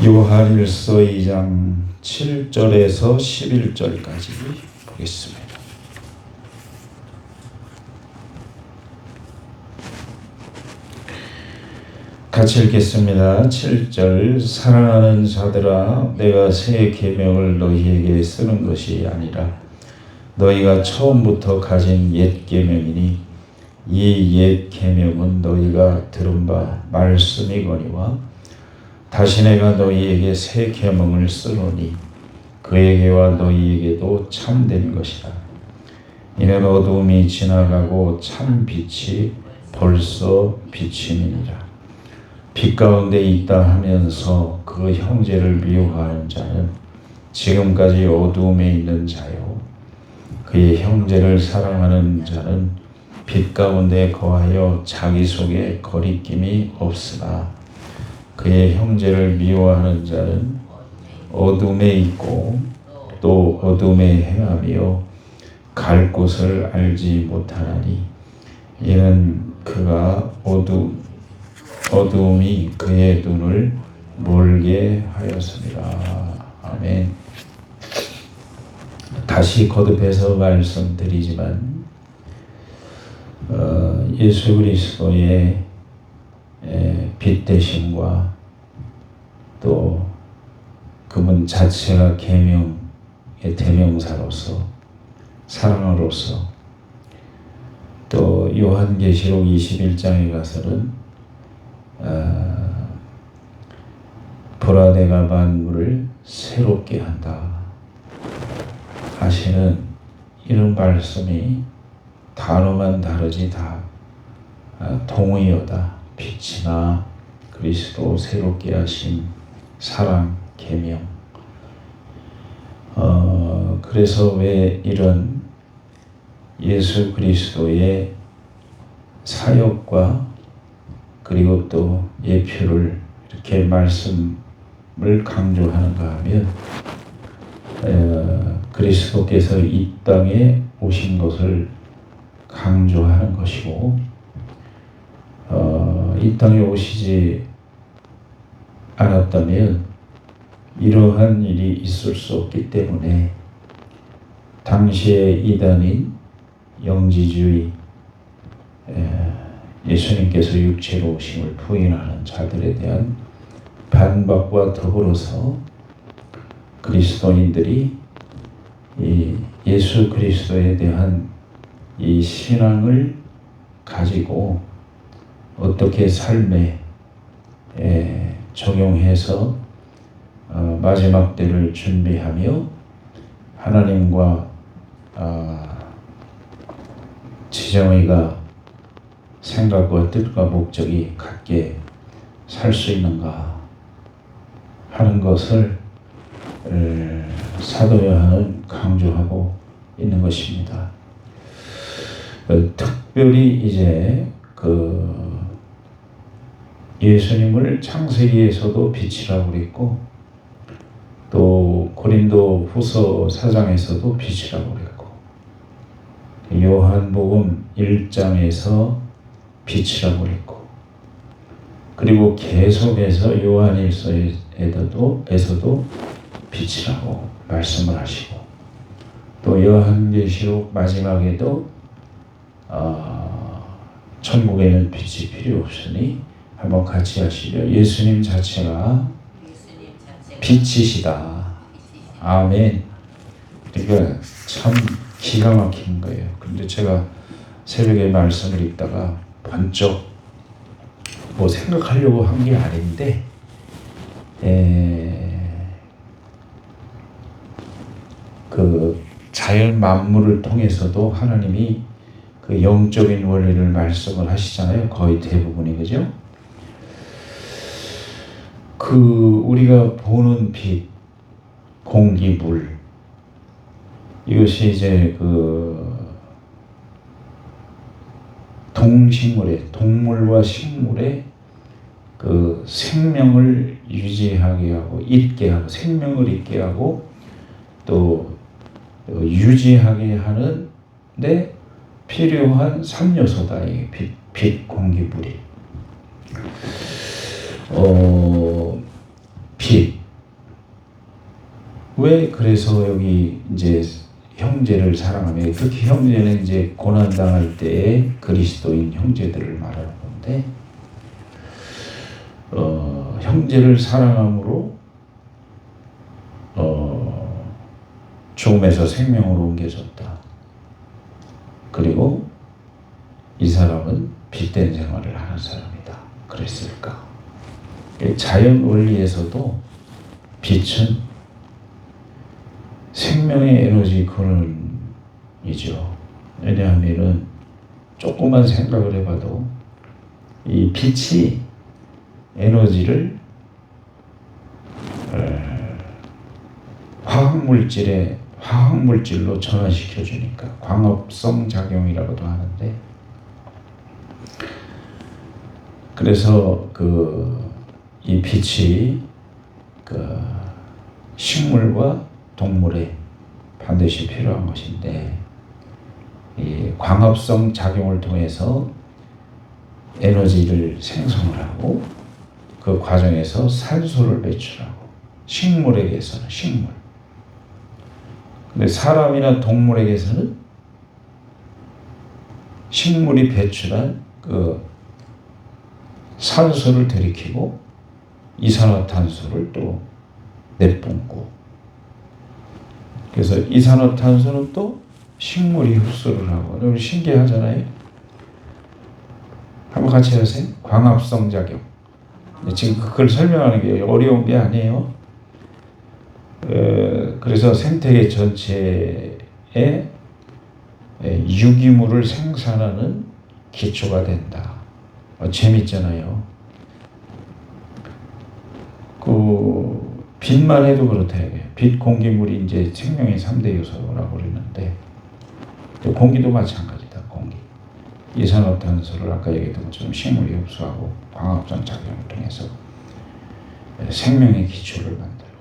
요한일서 2장 7절에서 11절까지 보겠습니다. 같이 읽겠습니다. 7절. 사랑하는 자들아, 내가 새 계명을 너희에게 쓰는 것이 아니라 너희가 처음부터 가진 옛 계명이니 이 옛 계명은 너희가 들은 바 말씀이거니와 다시 내가 너희에게 새 계명을 쓰노니 그에게와 너희에게도 참된 것이다. 이는 어두움이 지나가고 참 빛이 벌써 비치니라. 빛 가운데 있다 하면서 그 형제를 미워하는 자는 지금까지 어두움에 있는 자요, 그의 형제를 사랑하는 자는 빛 가운데 거하여 자기 속에 거리낌이 없으나 그의 형제를 미워하는 자는 어둠에 있고 또 어둠에 행하며 갈 곳을 알지 못하나니 이는 그가 어두움이 그의 눈을 멀게 하였습니다. 아멘. 다시 거듭해서 말씀드리지만 예수 그리스도의 빛 되심과 또 그분 자체가 계명의 대명사로서 사랑으로서 또 요한계시록 21장에 가서는 보라 내가 만물을 새롭게 한다 하시는 이런 말씀이 단어만 다르지 다 동의어다. 빛이나 그리스도 새롭게 하신 사랑 계명. 그래서 왜 이런 예수 그리스도의 사역과 그리고 또 예표를 이렇게 말씀을 강조하는가 하면 그리스도께서 이 땅에 오신 것을 강조하는 것이고 이 땅에 오시지 않았다면 이러한 일이 있을 수 없기 때문에 당시의 이단인 영지주의 예수님께서 육체로 오심을 부인하는 자들에 대한 반박과 더불어서 그리스도인들이 이 예수 그리스도에 대한 이 신앙을 가지고 어떻게 삶에 적용해서 마지막 때를 준비하며 하나님과 지정의가 생각과 뜻과 목적이 같게 살 수 있는가 하는 것을 사도 요한은 강조하고 있는 것입니다. 특별히 이제 예수님을 창세기에서도 빛이라고 그랬고 또 고린도 후서 4장에서도 빛이라고 그랬고 요한복음 1장에서 빛이라고 그랬고 그리고 계속해서 요한일서에서도 빛이라고 말씀을 하시고 또 요한계시록 마지막에도 천국에는 빛이 필요 없으니 한번 같이 하시죠. 예수님 자체가 빛이시다. 아멘. 그러니까 참 기가 막힌 거예요. 근데 제가 새벽에 말씀을 읽다가 번쩍 뭐 생각하려고 한 게 아닌데 그 자연 만물을 통해서도 하나님이 그 영적인 원리를 말씀을 하시잖아요. 거의 대부분이 그죠? 우리가 보는 빛, 공기, 물 이것이 이제 동물과 식물의 생명을 유지하게 하고 있게 하고 생명을 있게 하고 또 유지하게 하는 데 필요한 3요소다. 이 빛, 공기, 물이. 빛. 왜 그래서 여기 이제 형제를 사랑하며, 특히 형제는 이제 고난 당할 때의 그리스도인 형제들을 말하는 건데, 형제를 사랑함으로 죽음에서 생명으로 옮겨졌다. 그리고 이 사람은 빛된 생활을 하는 사람이다. 그랬을까? 자연 원리에서도 빛은 생명의 에너지 근원이죠. 왜냐하면은 조금만 생각을 해봐도 이 빛이 에너지를 화학물질로 전환시켜 주니까 광합성 작용이라고도 하는데, 그래서 이 빛이 식물과 동물에 반드시 필요한 것인데, 이 광합성 작용을 통해서 에너지를 생성을 하고 그 과정에서 산소를 배출하고, 식물에게서는 식물. 근데 사람이나 동물에게서는 식물이 배출한 산소를 들이키고 이산화탄소를 또 내뿜고, 그래서 이산화탄소는 또 식물이 흡수를 하고. 너무 신기하잖아요. 한번 같이 하세요. 광합성 작용. 지금 그걸 설명하는 게 어려운 게 아니에요. 그래서 생태계 전체에 유기물을 생산하는 기초가 된다. 재밌잖아요. 빛만 해도 그렇다. 빛, 공기, 물이 이제 생명의 3대 요소라고 그러는데, 공기도 마찬가지다. 공기. 이산화탄소를 아까 얘기했던 것처럼 식물이 흡수하고 광합성 작용을 통해서 생명의 기초를 만들고,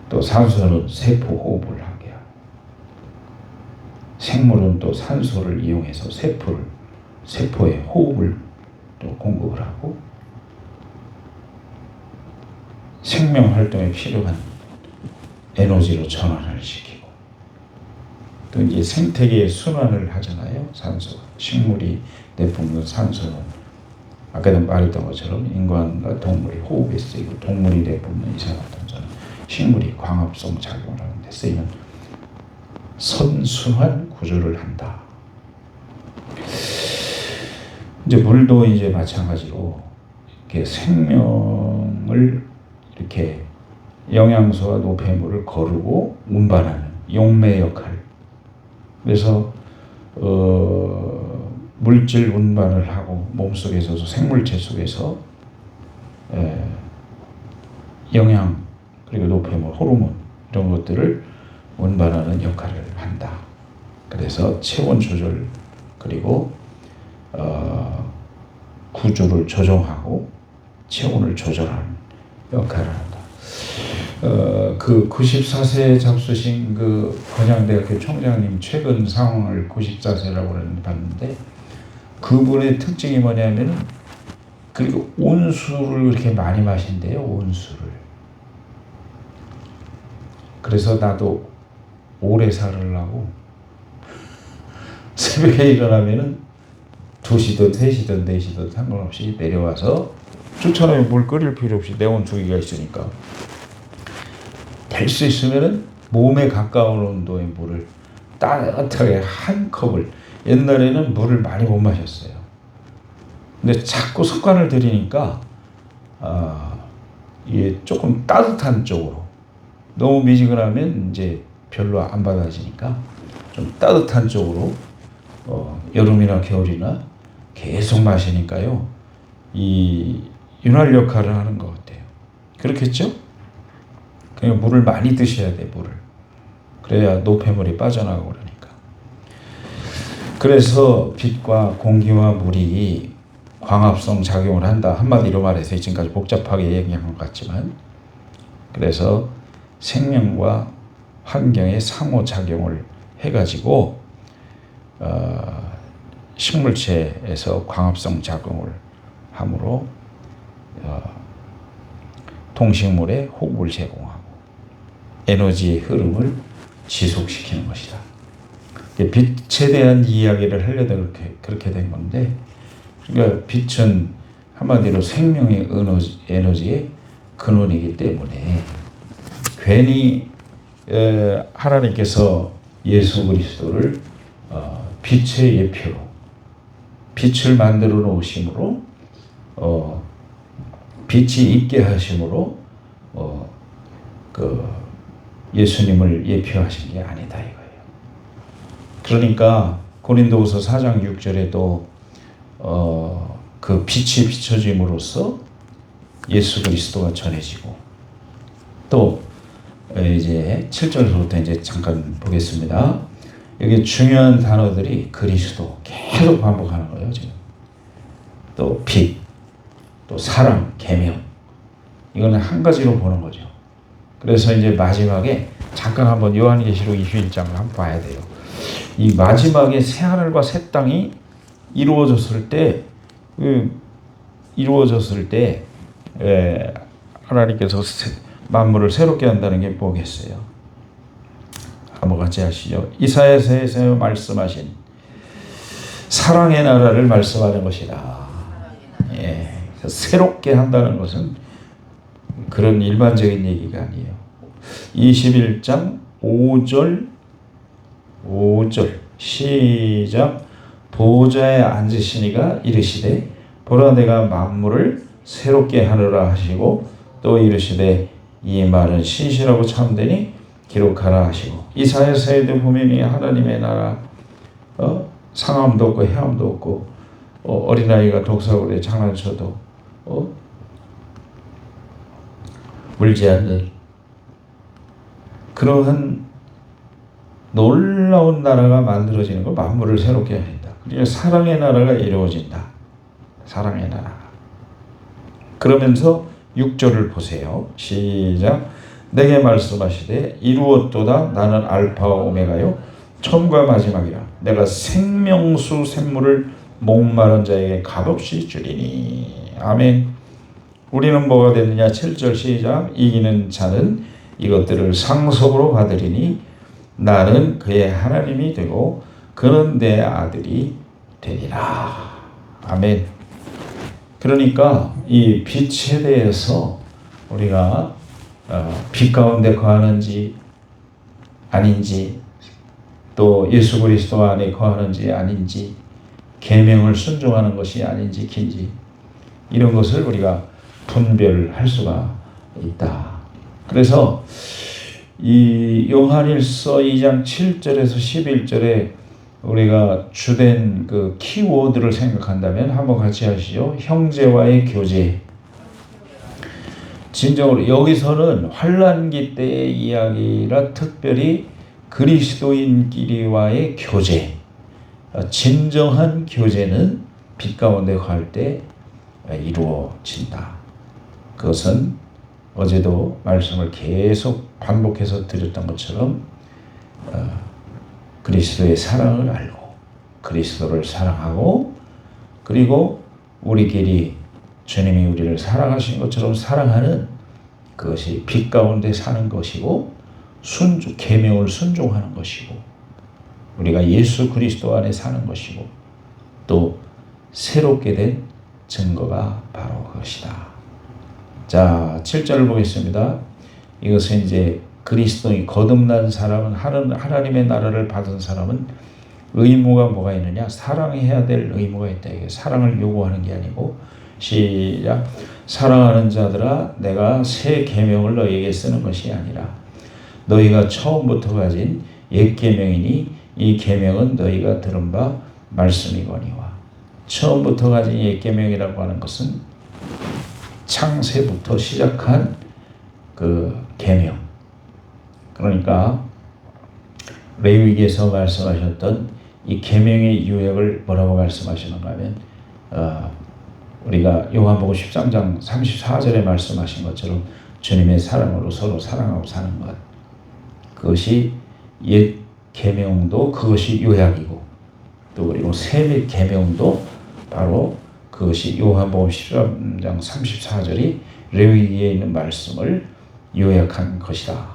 또 산소는 세포 호흡을 하게 하고, 생물은 또 산소를 이용해서 세포의 호흡을 또 공급을 하고, 생명 활동에 필요한 에너지로 전환을 시키고, 또 이제 생태계의 순환을 하잖아요. 산소, 식물이 내뿜는 산소는 아까도 말했던 것처럼 인간과 동물이 호흡에 쓰이고, 동물이 내뿜는 이산화탄소는 식물이 광합성 작용을 하는데 쓰이는 선순환 구조를 한다. 이제 물도 이제 마찬가지로 이렇게 생명을 이렇게 영양소와 노폐물을 거르고 운반하는 용매 역할. 그래서 물질 운반을 하고 몸속에서도 생물체 속에서 영양, 그리고 노폐물, 호르몬 이런 것들을 운반하는 역할을 한다. 그래서 체온 조절, 그리고 구조를 조정하고 체온을 조절하는 역할을 한다. 94세 잡수신 건양대학교 총장님 최근 상황을 94세라고 봤는데, 그분의 특징이 뭐냐면은, 그리고 온수를 이렇게 많이 마신대요. 온수를. 그래서 나도 오래 살으려고 새벽에 일어나면은 2시든 3시든 4시든 상관없이 내려와서, 좋잖아요. 물 끓일 필요 없이 내온 주기가 있으니까. 될 수 있으면은 몸에 가까운 온도의 물을 따뜻하게 한 컵을, 옛날에는 물을 많이 못 마셨어요. 근데 자꾸 습관을 들이니까 이게 조금 따뜻한 쪽으로, 너무 미지근하면 이제 별로 안 받아지니까 좀 따뜻한 쪽으로 여름이나 겨울이나 계속 마시니까요, 이 윤활 역할을 하는 것 같아요. 그렇겠죠? 그냥 물을 많이 드셔야 돼, 물을. 그래야 노폐물이 빠져나가고 그러니까. 그래서 빛과 공기와 물이 광합성 작용을 한다. 한마디로 말해서 지금까지 복잡하게 얘기한 것 같지만, 그래서 생명과 환경의 상호작용을 해가지고 식물체에서 광합성 작용을 함으로 동식물에 호흡을 제공하고, 에너지의 흐름을 지속시키는 것이다. 빛에 대한 이야기를 하려다 그렇게 된 건데, 그러니까 빛은 한마디로 생명의 에너지의 근원이기 때문에 괜히 하나님께서 예수 그리스도를 빛의 예표로 빛을 만들어 놓으심으로 빛이 있게 하심으로 그 예수님을 예표하신 게 아니다 이거예요. 그러니까 고린도후서 4장 6절에도 그 빛이 비춰짐으로써 예수 그리스도가 전해지고, 또 이제 7절부터 이제 잠깐 보겠습니다. 여기 중요한 단어들이 그리스도 계속 반복하는 거예요 지금. 또 빛, 또 사랑, 계명, 이거는 한 가지로 보는 거죠. 그래서 이제 마지막에 잠깐 한번 요한계시록 21장을 한번 봐야 돼요. 이 마지막에 새 하늘과 새 땅이 이루어졌을 때 하나님께서 만물을 새롭게 한다는 게 뭐겠어요? 한번 같이 하시죠. 이사야서에서 말씀하신 사랑의 나라를 말씀하는 것이다. 예, 새롭게 한다는 것은 그런 일반적인 얘기가 아니에요. 21장 5절 시작. 보좌에 앉으시니가 이르시되 보라 내가 만물을 새롭게 하느라 하시고, 또 이르시되 이 말은 신실하고 참되니 기록하라 하시고. 이사야서에도 보면 하나님의 나라 상함도 없고 해함도 없고 어린아이가 독사울에 장난쳐도 물지 않는 그러한 놀라운 나라가 만들어지는 거, 만물을 새롭게 한다. 그러니까 사랑의 나라가 이루어진다. 사랑의 나라. 그러면서 6절을 보세요. 시작. 내게 말씀하시되 이루었도다. 나는 알파와 오메가요 처음과 마지막이라. 내가 생명수 샘물을 목마른 자에게 값없이 주리니. 아멘. 우리는 뭐가 되느냐. 7절 시작. 이기는 자는 이것들을 상속으로 받으리니 나는 그의 하나님이 되고 그는 내 아들이 되리라. 아멘. 그러니까 이 빛에 대해서 우리가 빛 가운데 거하는지 아닌지, 또 예수 그리스도 안에 거하는지 아닌지, 계명을 순종하는 것이 아닌지 긴지, 이런 것을 우리가 분별할 수가 있다. 그래서 이 요한일서 2장 7절에서 11절에 우리가 주된 그 키워드를 생각한다면 한번 같이 하시죠. 형제와의 교제. 진정으로 여기서는 환난기 때의 이야기라 특별히 그리스도인끼리와의 교제, 진정한 교제는 빛 가운데 갈 때 이루어진다. 그것은 어제도 말씀을 계속 반복해서 드렸던 것처럼 그리스도의 사랑을 알고 그리스도를 사랑하고, 그리고 우리끼리 주님이 우리를 사랑하신 것처럼 사랑하는 그것이 빛 가운데 사는 것이고, 계명을 순종하는 것이고, 우리가 예수 그리스도 안에 사는 것이고, 또 새롭게 된 증거가 바로 그것이다. 자, 7절을 보겠습니다. 이것은 이제 그리스도인 거듭난 사람은, 하나님의 나라를 받은 사람은 의무가 뭐가 있느냐? 사랑해야 될 의무가 있다. 이게 사랑을 요구하는 게 아니고, 시작. 사랑하는 자들아 내가 새 계명을 너희에게 쓰는 것이 아니라 너희가 처음부터 가진 옛 계명이니 이 계명은 너희가 들은 바 말씀이거니와. 처음부터 가진 옛 계명이라고 하는 것은 창세부터 시작한 그 계명. 그러니까 레위기에서 말씀하셨던 이 계명의 유형을 뭐라고 말씀하시는가 하면 우리가 요한복음 13장 34절에 말씀하신 것처럼 주님의 사랑으로 서로 사랑하고 사는 것, 그것이 옛 계명도 그것이 요약이고, 또 그리고 새 계명도 바로 그것이 요한복음 13장 34절이 레위기에 있는 말씀을 요약한 것이다.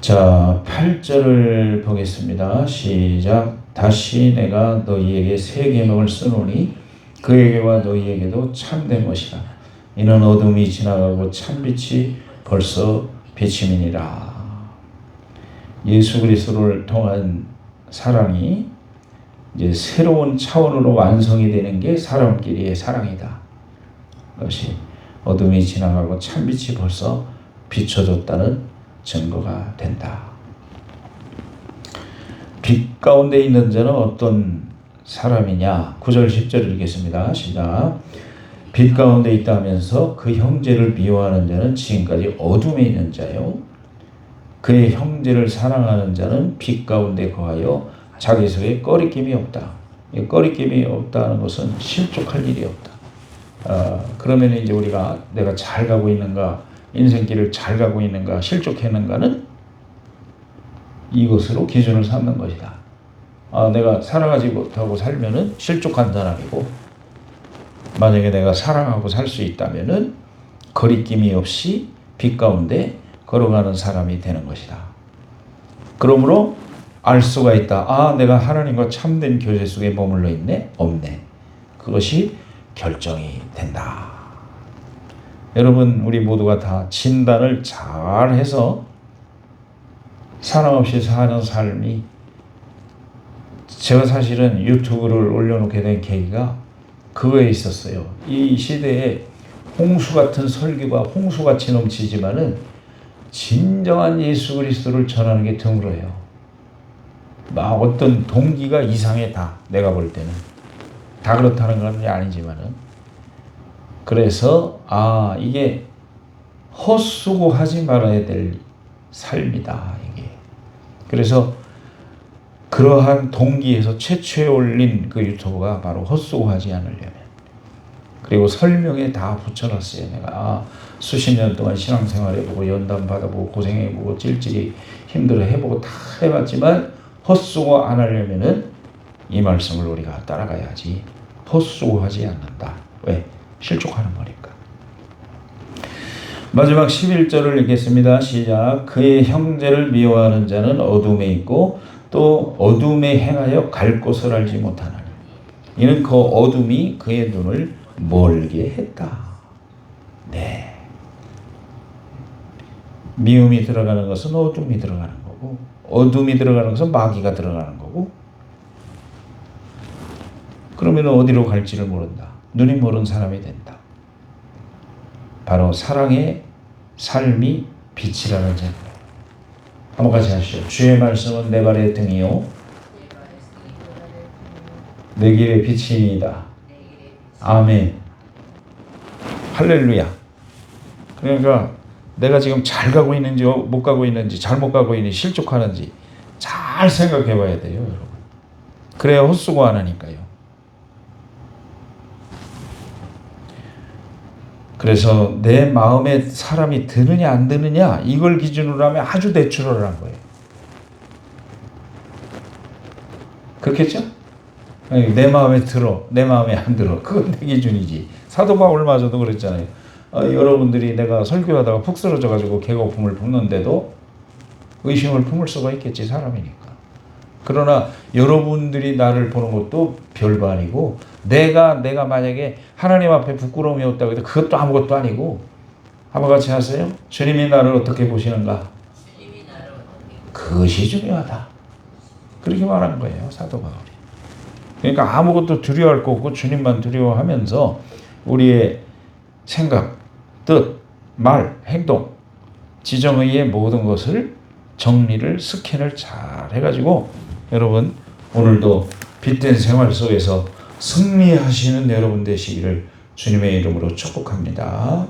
자, 8절을 보겠습니다. 시작. 다시 내가 너희에게 새 계명을 쓰노니 그에게와 너희에게도 참된 것이라. 이는 어둠이 지나가고 참빛이 벌써 비침이니라. 예수 그리스도를 통한 사랑이 이제 새로운 차원으로 완성이 되는 게 사람끼리의 사랑이다. 그것이 어둠이 지나가고 참빛이 벌써 비춰졌다는 증거가 된다. 빛 가운데 있는 자는 어떤 사람이냐? 9절 10절 읽겠습니다. 시작. 빛 가운데 있다 하면서 그 형제를 미워하는 자는 지금까지 어둠에 있는 자요. 그의 형제를 사랑하는 자는 빛 가운데 거하여 자기 속에 꺼리낌이 없다. 이 꺼리낌이 없다는 것은 실족할 일이 없다. 그러면 이제 우리가 내가 잘 가고 있는가, 인생길을 잘 가고 있는가, 실족했는가는 이것으로 기준을 삼는 것이다. 내가 사랑하지 못하고 살면은 실족한 사람이고, 만약에 내가 사랑하고 살 수 있다면은 거리낌이 없이 빛 가운데 걸어가는 사람이 되는 것이다. 그러므로 알 수가 있다. 내가 하나님과 참된 교제 속에 머물러 있네? 없네. 그것이 결정이 된다. 여러분, 우리 모두가 다 진단을 잘 해서 사랑 없이 사는 삶이, 제가 사실은 유튜브를 올려놓게 된 계기가 그거에 있었어요. 이 시대에 홍수 같은 설교가 홍수같이 넘치지만은 진정한 예수 그리스도를 전하는 게 드물어요. 막 어떤 동기가 이상해. 다 내가 볼 때는 다 그렇다는 건 아니지만은, 그래서 이게 헛수고하지 말아야 될 삶이다 이게. 그래서 그러한 동기에서 최초에 올린 그 유튜브가 바로 헛수고하지 않으려면, 그리고 설명에 다 붙여놨어요. 내가 수십 년 동안 신앙생활 해보고 연단 받아보고 고생해보고 찔찔이 힘들어 해보고 다 해봤지만 헛수고 안 하려면은 이 말씀을 우리가 따라가야지. 헛수고하지 않는다. 왜? 실족하는 거니까. 마지막 11절을 읽겠습니다. 시작. 그의 형제를 미워하는 자는 어둠에 있고 또 어둠에 행하여 갈 곳을 알지 못하나니 이는 그 어둠이 그의 눈을 멀게 했다. 네. 미움이 들어가는 것은 어둠이 들어가는 거고, 어둠이 들어가는 것은 마귀가 들어가는 거고, 그러면 어디로 갈지를 모른다. 눈이 멀은 사람이 된다. 바로 사랑의 삶이 빛이라는 점. 한번 같이 하시죠. 주의 말씀은 내 발의 등이요 내 길의 빛이니이다. 아멘. 할렐루야. 그러니까 내가 지금 잘 가고 있는지 못 가고 있는지, 잘못 가고 있는지, 실족하는지 잘 생각해 봐야 돼요, 여러분. 그래야 헛수고 안 하니까요. 그래서 내 마음에 사람이 드느냐 안 드느냐 이걸 기준으로 하면 아주 내추럴한 거예요. 그렇겠죠? 내 마음에 들어, 내 마음에 안 들어, 그건 내 기준이지. 사도 바울마저도 그랬잖아요. 여러분들이 내가 설교하다가 푹 쓰러져가지고 개거품을 붓는데도 의심을 품을 수가 있겠지, 사람이니까. 그러나 여러분들이 나를 보는 것도 별거 아니고, 내가 만약에 하나님 앞에 부끄러움이 없다고 해도 그것도 아무것도 아니고, 한번 같이 하세요. 주님이 나를 어떻게 보시는가? 그것이 중요하다. 그렇게 말한 거예요, 사도 바울이. 그러니까 아무것도 두려워할 거 없고 주님만 두려워하면서 우리의 생각, 뜻, 말, 행동, 지정의의 모든 것을 정리를, 스캔을 잘 해가지고 여러분 오늘도 빛된 생활 속에서 승리하시는 여러분 되시기를 주님의 이름으로 축복합니다.